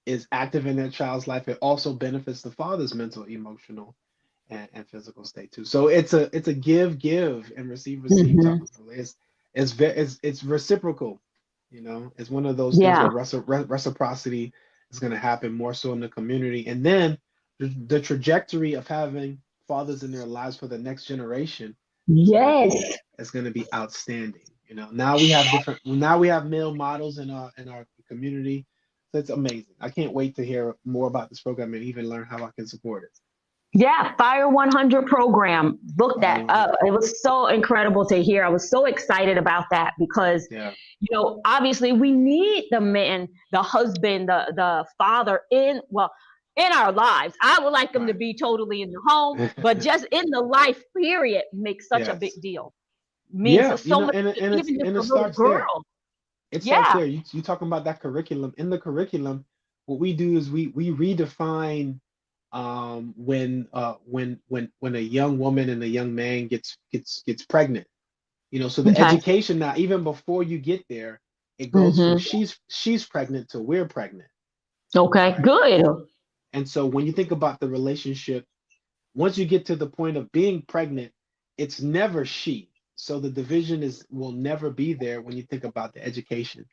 is active in their child's life, it also benefits the father's mental, emotional, and physical state too. So it's a give and receive type Mm-hmm. of relay. It's reciprocal. It's one of those things Yeah. where reciprocity is going to happen more so in the community, and then the trajectory of having fathers in their lives for the next generation is going to be Yes. is going to be outstanding. Now we have male models in our community, so it's amazing. I can't wait to hear more about this program and even learn how I can support it. Yeah, Fire 100 program. Look Fire that up. 100. It was so incredible to hear. I was so excited about that because, Yeah. obviously we need the man, the husband, the father in our lives. I would like them to Right. be totally in the home, but just in the life period makes such a big Yes. deal. Means Yeah, so much, and it's even just and it a little starts there. girl. It starts Yeah. there. You talking about that curriculum. In the curriculum, what we do is we redefine when a young woman and a young man gets pregnant. So the Okay. education now, even before you get there, it goes from Hmm. she's pregnant to we're pregnant, Okay. right? Good. And so when you think about the relationship, once you get to the point of being pregnant, it's never she. So the division is will never be there when you think about the education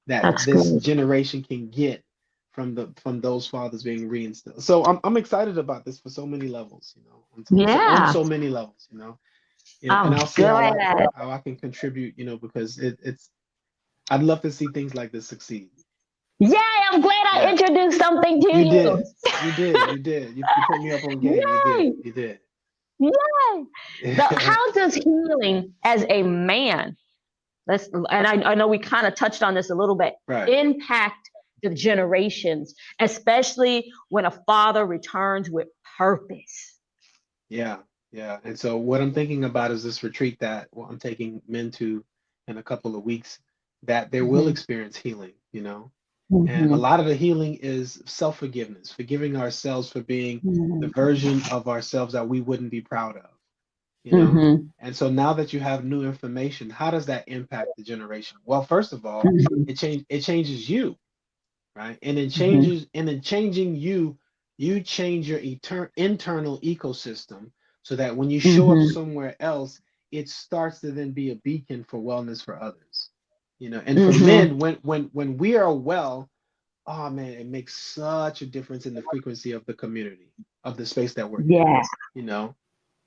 that That's this good. generation can get from those fathers being reinstilled. So I'm excited about this for so many levels, on Yeah. so many levels, and I'm I'll see how I glad. how I can contribute, because it's I'd love to see things like this succeed. Yay, I'm glad I Yeah, introduced something to you you. did, you put me up on game. You did, Yay, you did. yay. So how does healing as a man, I know we kind of touched on this a little bit, Right. impact the generations, especially when a father returns with purpose? Yeah, yeah. And so what I'm thinking about is this retreat that I'm taking men to in a couple of weeks, that they will Hmm. experience healing, and a Hmm. lot of the healing is self-forgiveness, forgiving ourselves for being the Hmm. version of ourselves that we wouldn't be proud of, you know? Hmm. And so now that you have new information, how does that impact the generation? Well, first of all, Hmm. it changes you, right? Hmm. And in changing you, you change your internal ecosystem so that when you show up Hmm. somewhere else, it starts to then be a beacon for wellness for others. And for Hmm. men, when we are well, oh man, it makes such a difference in the frequency of the community, of the space that we're in. Yeah, You know,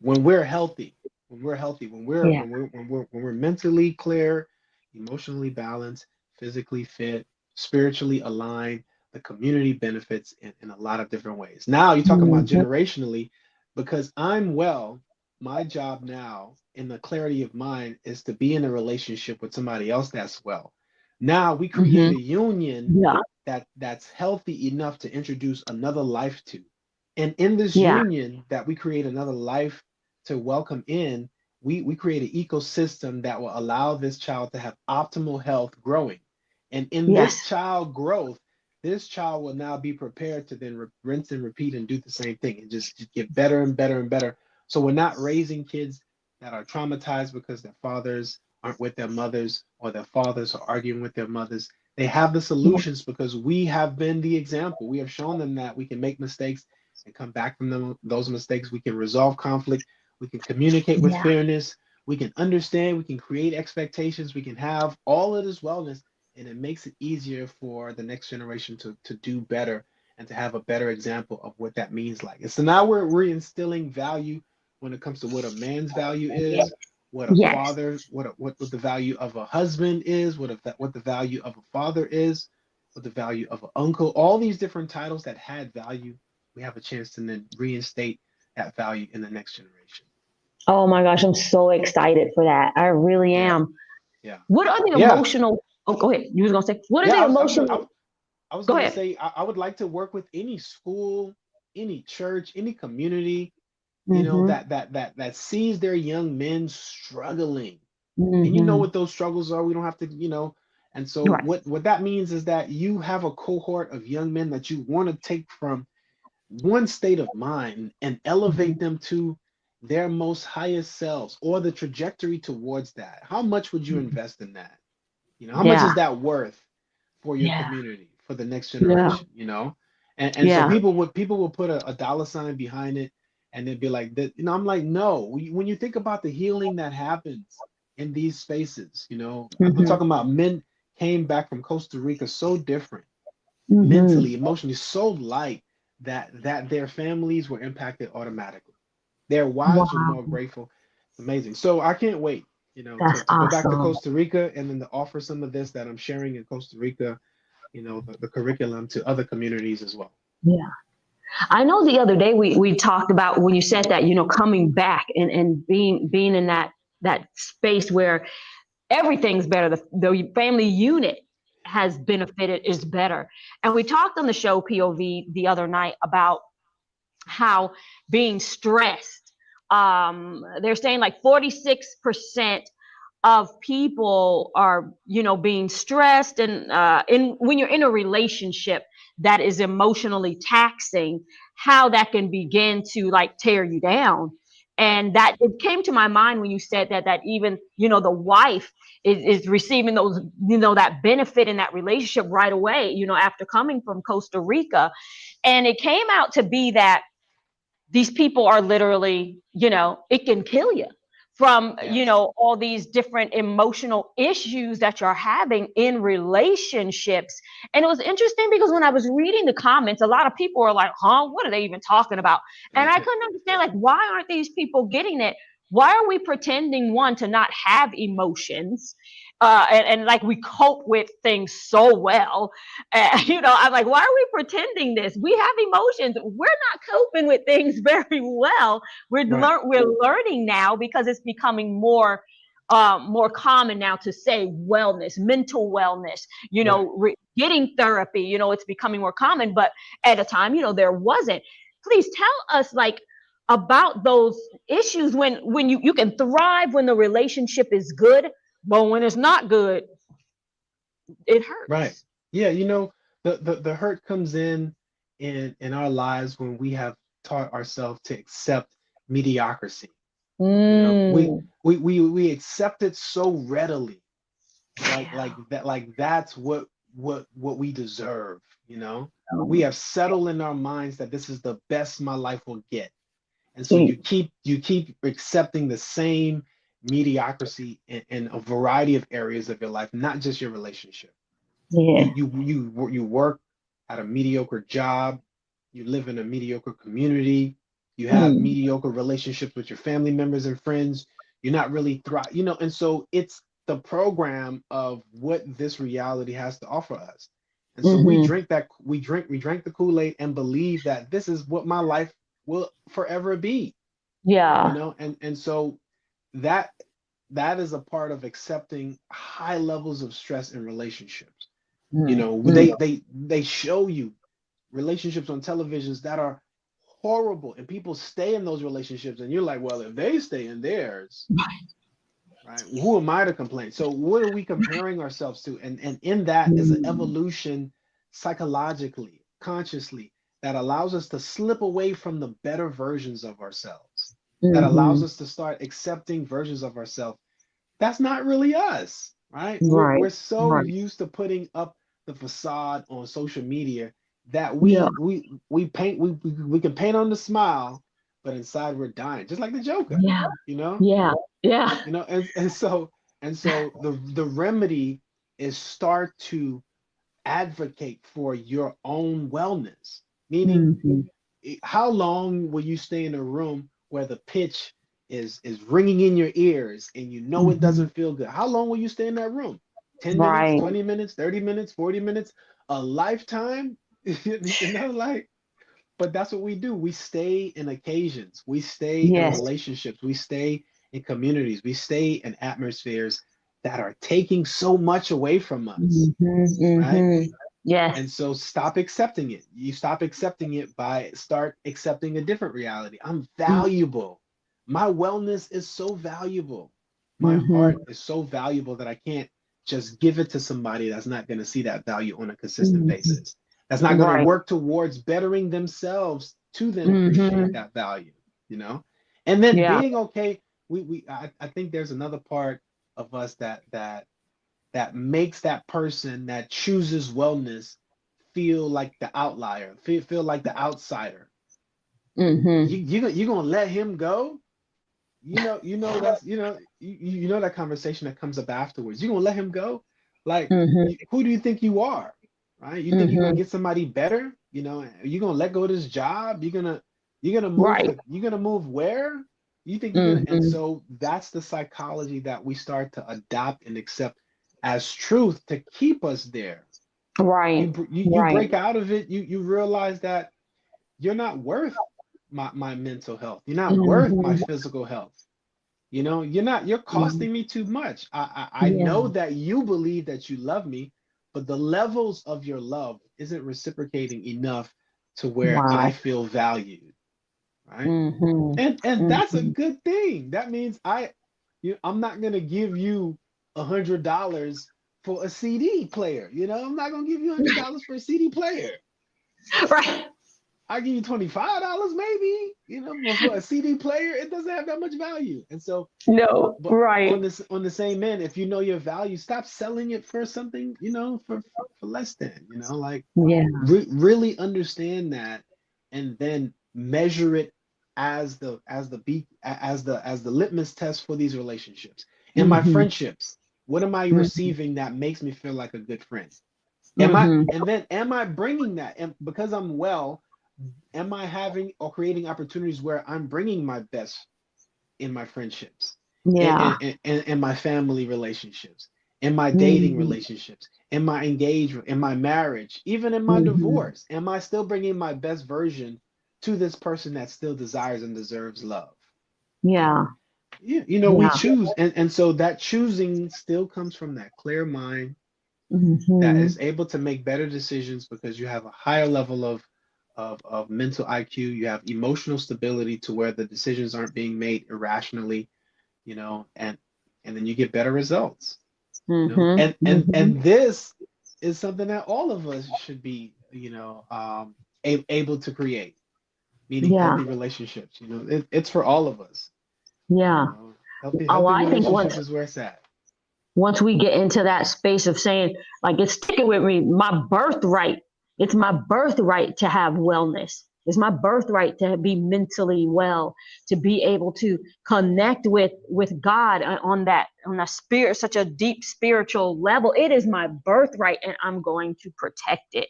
when we're healthy, when we're healthy, yeah, when we're mentally clear, emotionally balanced, physically fit, spiritually aligned, the community benefits in a lot of different ways. Now you're talking about hmm, generationally, because I'm well, my job now in the clarity of mind is to be in a relationship with somebody else that's well. Now we create hmm, a union yeah, that's healthy enough to introduce another life to. And in this yeah, union that we create another life to welcome in, we create an ecosystem that will allow this child to have optimal health growing. And in this yes, child growth, this child will now be prepared to then rinse and repeat and do the same thing and just get better and better and better. So we're not raising kids that are traumatized because their fathers aren't with their mothers, or their fathers are arguing with their mothers. They have the solutions because we have been the example. We have shown them that we can make mistakes and come back from them, those mistakes. We can resolve conflict. We can communicate with Yeah. fairness. We can understand. We can create expectations. We can have all of this wellness, and it makes it easier for the next generation to do better and to have a better example of what that means like. And so now we're instilling value when it comes to what a man's value Yes. is, what a Yes. father, what the value of a husband is, what the value of a father is, what the value of an uncle. All these different titles that had value, we have a chance to then reinstate that value in the next generation. Oh my gosh, I'm so excited for that. I really Yeah, am. yeah, What are the yeah, emotional? Oh, go ahead. You was gonna say what are yeah. the I emotional? was Go gonna ahead. say I would like to work with any school, any church, any community, Mm-hmm. that sees their young men struggling. And you know Mm-hmm. what those struggles are. We don't have to. And so Right. what that means is that you have a cohort of young men that you want to take from one state of mind and elevate Mm-hmm. them to their most highest selves, or the trajectory towards that. How much would you invest in that? How much is Yeah. that worth for your Yeah. community, for the next Yeah. generation? And so Yeah. people would put a dollar sign behind it, and they'd be like that. I'm like, no. When you think about the healing that happens in these spaces, I'm Mm-hmm. talking about men came back from Costa Rica so different, Mm-hmm. mentally, emotionally, so light, that their families were impacted automatically. Their wives were Wow. more grateful. It's amazing. So I can't wait, That's to go back to awesome. Costa Rica, and then to offer some of this that I'm sharing in Costa Rica, the curriculum to other communities as well. Yeah. I know the other day we talked about when you said that, coming back and being in that space where everything's better. The family unit has benefited is better. And we talked on the show POV the other night about how being stressed. They're saying like 46% of people are being stressed, and in when you're in a relationship that is emotionally taxing, how that can begin to like tear you down. And that it came to my mind when you said that even the wife is receiving those that benefit in that relationship right away, after coming from Costa Rica. And it came out to be that these people are literally, it can kill you from, Yes. all these different emotional issues that you're having in relationships. And it was interesting because when I was reading the comments, a lot of people were like, huh, what are they even talking about? And I couldn't understand, like, why aren't these people getting it? Why are we pretending, one, to not have emotions? And like we cope with things so well. I'm like, why are we pretending this? We have emotions. We're not coping with things very well. Right. We're learning now because it's becoming more common now to say wellness, mental wellness. Right. Getting therapy. It's becoming more common, but at a time, there wasn't. Please tell us, like, about those issues when you can thrive when the relationship is good, but when it's not good, it Right. hurts. Yeah, the hurt comes in our lives when we have taught ourselves to accept mediocrity. We Mm, we accept it so readily, like yeah. that, like that's what we deserve, you know. We Um, have settled in our minds that this is the best my life will get. And so mm, you keep accepting the same mediocrity in a variety of areas of your life, not just your relationship. You yeah. you you work at a mediocre job, you live in a mediocre community, you have Mm, mediocre relationships with your family members and friends. You're not really and so it's the program of what this reality has to offer us. And so mm-hmm. we drank the Kool-Aid and believe that this is what my life will forever be, Yeah. and so that that is a part of accepting high levels of stress in relationships. Mm, mm, They show you relationships on televisions that are horrible, and people stay in those relationships, and you're like, well, if they stay in theirs, right, who am I to complain? So what are we comparing ourselves to? And in that is an mm. evolution, psychologically, consciously, that allows us to slip away from the better versions of ourselves. that allows Mm-hmm. us to start accepting versions of ourselves that's not really us, right? Right. We're so Right. used to putting up the facade on social media that Yeah. we can paint on the smile, but inside we're dying, just like the Joker, Yeah. you know? Yeah. Yeah. And so the remedy is start to advocate for your own wellness. Meaning, Mm-hmm. how long will you stay in a room where the pitch is ringing in your ears and you know it Mm-hmm. doesn't feel good? How long will you stay in that room? 10 minutes, Right. 20 minutes, 30 minutes, 40 minutes, a lifetime? Like, but that's what we do. We stay in occasions, we stay in Yes. relationships, we stay in communities, we stay in atmospheres that are taking so much away from us, Mm-hmm. right? Mm-hmm. Yes. And so stop accepting it. You stop accepting it by start accepting a different reality. I'm valuable. My wellness is so valuable. My Mm-hmm. heart is so valuable that I can't just give it to somebody that's not going to see that value on a consistent Mm-hmm. basis. That's not going to Right. work towards bettering themselves to then appreciate Mm-hmm. that value, you know? And then Yeah. being okay, I think there's another part of us that makes that person that chooses wellness feel like the outlier, feel like the outsider. Mm-hmm. You gonna let him go? That's you know that conversation that comes up afterwards. You gonna let him go? Like, Mm-hmm. who do you think you are? Right? You think you're gonna Mm-hmm. get somebody better? You gonna let go of this job? Right. you're gonna move where? You think you're gonna? And Mm-hmm. so that's the psychology that we start to adopt and accept as truth to keep us there. Right. You Right. break out of it. You realize that you're not worth my mental health. You're not worth my Mm-hmm. physical health. You're Yeah. costing me too much. I know Yeah. that you believe that you love me, but the levels of your love isn't reciprocating enough to where I Wow. feel valued, right? Mm-hmm. And that's a Mm-hmm. good thing. That means I'm not gonna give you $100 for a CD player. I'm not gonna give you $100 for a CD player. Right. I give you $25 maybe, but for a CD player, it doesn't have that much value. And so, No. but Right. on the same end, if you know your value, stop selling it for something, for less than, like Yeah. really understand that, and then measure it as the litmus test for these relationships. In my Mm-hmm. friendships, what am I Mm-hmm. receiving that makes me feel like a good friend? Mm-hmm. Am I bringing that? And because I'm well, am I having or creating opportunities where I'm bringing my best in my friendships, Yeah. in my family relationships, in my dating Mm-hmm. relationships, in my engagement, in my marriage, even in my Mm-hmm. divorce? Am I still bringing my best version to this person that still desires and deserves love? Yeah. We Yeah. choose, and so that choosing still comes from that clear mind that Mm-hmm. is able to make better decisions because you have a higher level of mental IQ. You have emotional stability to where the decisions aren't being made irrationally, and then you get better results. Mm-hmm. And Mm-hmm. this is something that all of us should be, able to create, meaning Yeah. healthy relationships. It's for all of us. Yeah. Oh, Healthy I think relationships is where it's at. once we get into that space of saying, like, it's sticking with me, my birthright. It's my birthright to have wellness. It's my birthright to be mentally well, to be able to connect with God on a spirit, such a deep spiritual level. It is my birthright, and I'm going to protect it.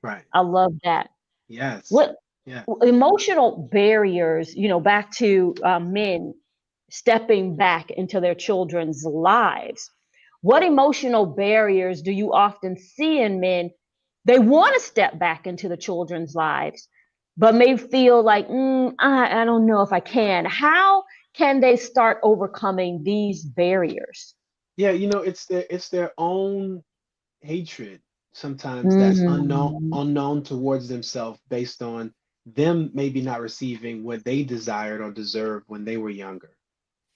Right. I love that. Yes. What Yeah. emotional barriers, back to men stepping back into their children's lives. What emotional barriers do you often see in men? They want to step back into the children's lives, but may feel like, I don't know if I can. How can they start overcoming these barriers? Yeah, it's their own hatred sometimes that's Mm-hmm. unknown towards themselves based on them maybe not receiving what they desired or deserved when they were younger.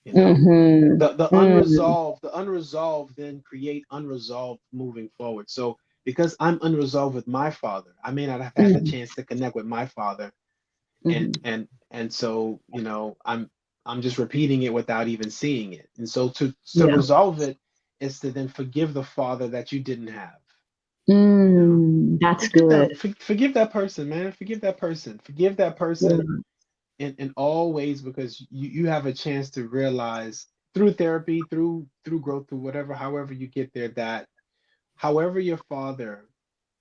You know, Mm-hmm. the unresolved then create unresolved moving forward. So because I'm unresolved with my father, I may not have had the Mm-hmm. chance to connect with my father, and Mm-hmm. and and so I'm just repeating it without even seeing it. And so to Yeah. resolve it is to then forgive the father that you didn't have. You know, That's forgive good. that forgive that person, man. Forgive that person. Forgive that person Yeah. in all ways, because you have a chance to realize through therapy, through growth, through whatever, however you get there, that however your father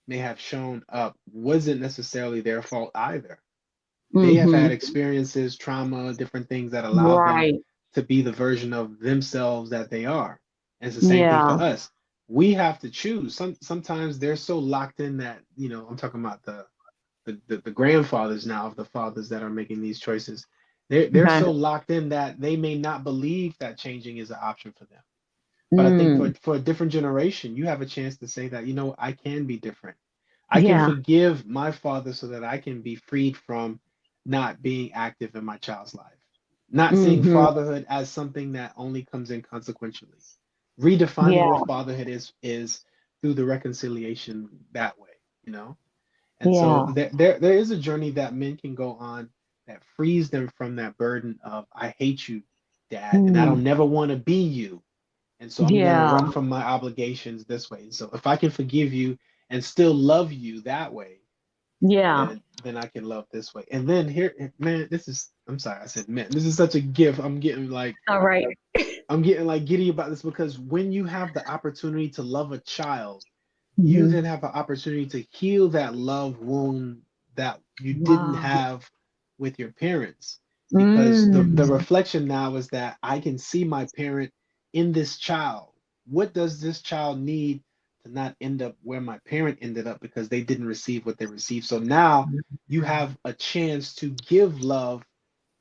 may have shown up wasn't necessarily their fault either. They have had Hmm. experiences, trauma, different things that allowed them Right. to be the version of themselves that they are. And it's the same thing for Yeah. us. We have to choose. Sometimes they're so locked in that, I'm talking about the grandfathers now of the fathers that are making these choices. They're Okay. so locked in that they may not believe that changing is an option for them. But I think Mm. for a different generation, you have a chance to say that, I can be different. I can Yeah. forgive my father so that I can be freed from not being active in my child's life, not seeing Hmm. fatherhood as something that only comes in consequentially. Redefining Yeah. what fatherhood is through the reconciliation that way, you know? And so Yeah. there is a journey that men can go on that frees them from that burden of, I hate you, dad, and I Mm. don't never want to be you. And so I'm going to Yeah. run from my obligations this way. And so if I can forgive you and still love you that way, Yeah. then I can love this way. And then here, man, I'm sorry, I said, man, this is such a gift. All right. I'm getting like giddy about this, because when you have the opportunity to love a child, you Hmm. then have an opportunity to heal that love wound that you didn't Wow. have with your parents. Because the Mm. reflection now is that I can see my parent in this child. What does this child need to not end up where my parent ended up because they didn't receive what they received? So now you have a chance to give love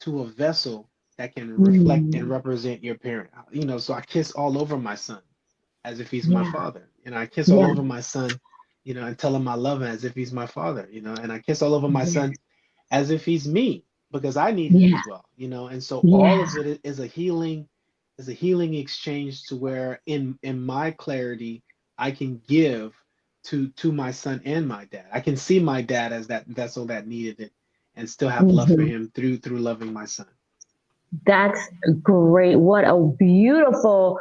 to a vessel that can reflect and Mm. represent your parent. So I kiss all over my son as if he's my Yeah. father. And I kiss all Yeah. over my son, and tell him I love him as if he's my father, and I kiss all over my Yeah. son as if he's me, because I need him Yeah. as well. And so all Yeah. of it is a healing exchange, to where in my clarity I can give to my son and my dad. I can see my dad as that vessel that needed it, and still have love for Hmm. him through loving my son. That's great. What a beautiful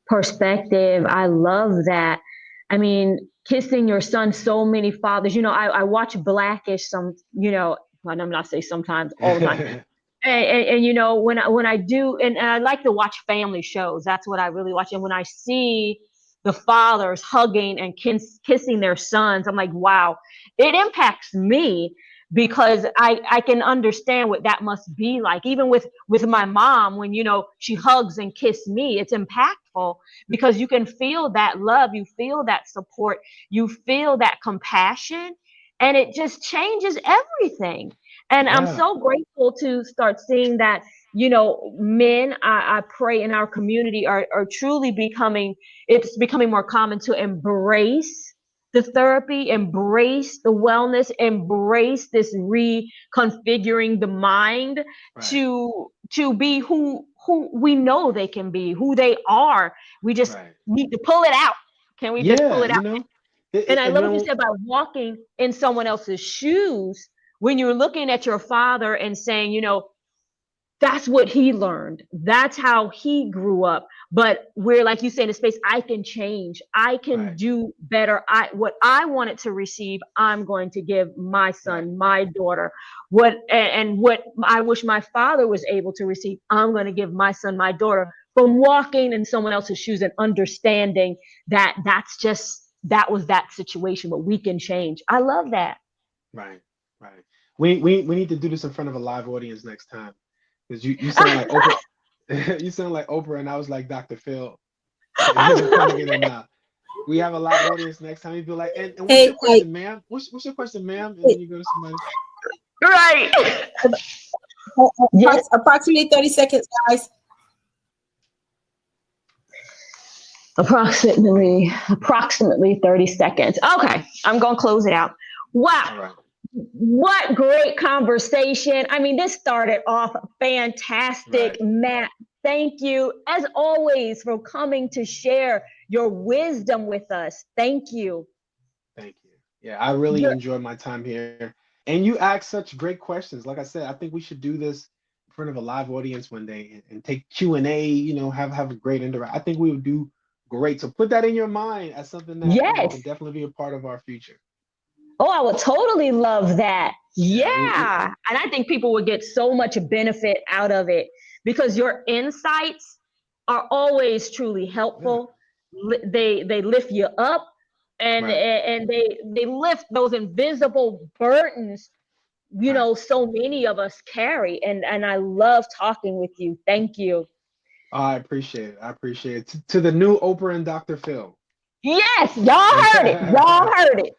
perspective. I love that. I mean, kissing your son, so many fathers. I watch Blackish well, I'm not say sometimes, all the time. And when I do, and I like to watch family shows. That's what I really watch. And when I see the fathers hugging and kissing their sons, I'm like, wow, it impacts me because I can understand what that must be like. Even with my mom, when she hugs and kiss me, it's impactful because you can feel that love, you feel that support, you feel that compassion, and it just changes everything. And I'm Yeah, so grateful to start seeing that, men, I pray in our community are truly it's becoming more common to embrace the therapy, embrace the wellness, embrace this reconfiguring the mind right, to be who we know they can be, who they are. We just right. need to pull it out. Can we just pull Yeah, it out? And I and love what you then said about walking in someone else's shoes when you're looking at your father and saying, that's what he learned. That's how he grew up. But we're, like you say, in a space, I can change. I can right, do better. What I wanted to receive, I'm going to give my right. son, my daughter. What I wish my father was able to receive, I'm going to give my son, my daughter. From walking in someone else's shoes and understanding that that was that situation, but we can change. I love that. Right, right. We need to do this in front of a live audience next time, because you sound like Oprah. You sound like Oprah, and I was like Dr. Phil. Coming in and out. We have a live audience next time. You'd be like, and what's your Hey, question, ma'am? What's your question, ma'am? And then you go to somebody. Right. Yes. approximately 30 seconds, guys. Approximately 30 seconds. Okay, I'm going to close it out. Wow. All right, What great conversation. I mean, this started off right. fantastic. Matt, thank you as always for coming to share your wisdom with us. Thank you. Thank you. Yeah, I really You're enjoyed my time here. And you asked such great questions. Like I said, I think we should do this front of a live audience one day and take Q&A, have a great interact. I think we would do great. So put that in your mind as something that Yes. can definitely be a part of our future. Oh, I would totally love that. Yeah, And I think people would get so much benefit out of it because your insights are always truly helpful. They lift you up, and Right. and they lift those invisible burdens, Right. so many of us carry. And I love talking with you. Thank you. I appreciate it. I appreciate it. To the new Oprah and Dr. Phil. Yes, y'all heard it. Y'all heard it.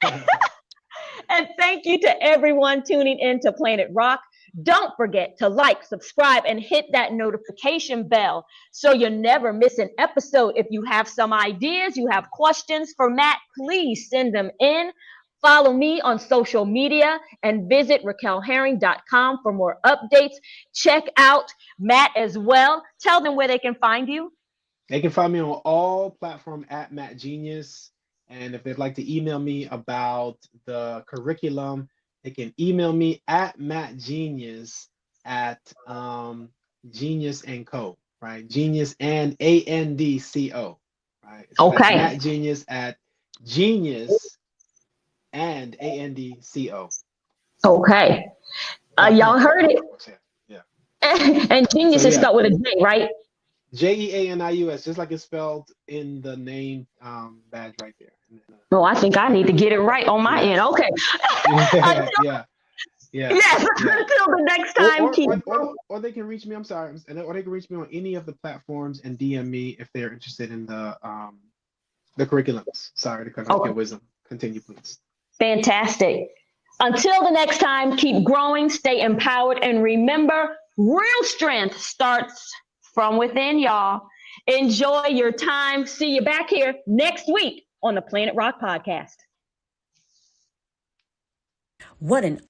And thank you to everyone tuning in to Planet Roq. Don't forget to like, subscribe, and hit that notification bell so you never miss an episode. If you have some ideas, you have questions for Mat, please send them in. Follow me on social media and visit raquelherring.com for more updates. Check out Mat as well. Tell them where they can find you. They can find me on all platforms at Mat Jeanius. And if they'd like to email me about the curriculum, they can email me at Mat Jeanius at Genius and Co. Right? Genius and ANDCO. Right? So Okay. that's Mat Jeanius at Genius and ANDCO. Okay. Y'all heard it. Yeah. And Genius is spelled with a J, right? Jeanius, just like it's spelled in the name badge right there. Oh, I think I need to get it right on my end. Okay. Yeah. Yes. Until the next time. Or they can reach me. I'm sorry. Or they can reach me on any of the platforms and DM me if they're interested in the curriculums. Sorry to cut off your wisdom. Continue, please. Fantastic. Until the next time, keep growing, stay empowered, and remember, real strength starts from within, y'all. Enjoy your time. See you back here next week on the Planet Roq Podcast. What an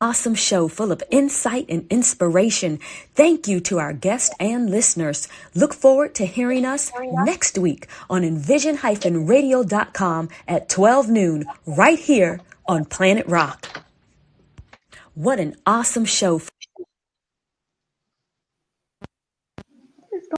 awesome show full of insight and inspiration. Thank you to our guests and listeners. Look forward to hearing us next week on envision-radio.com at 12 noon right here on Planet Roq. What an awesome show.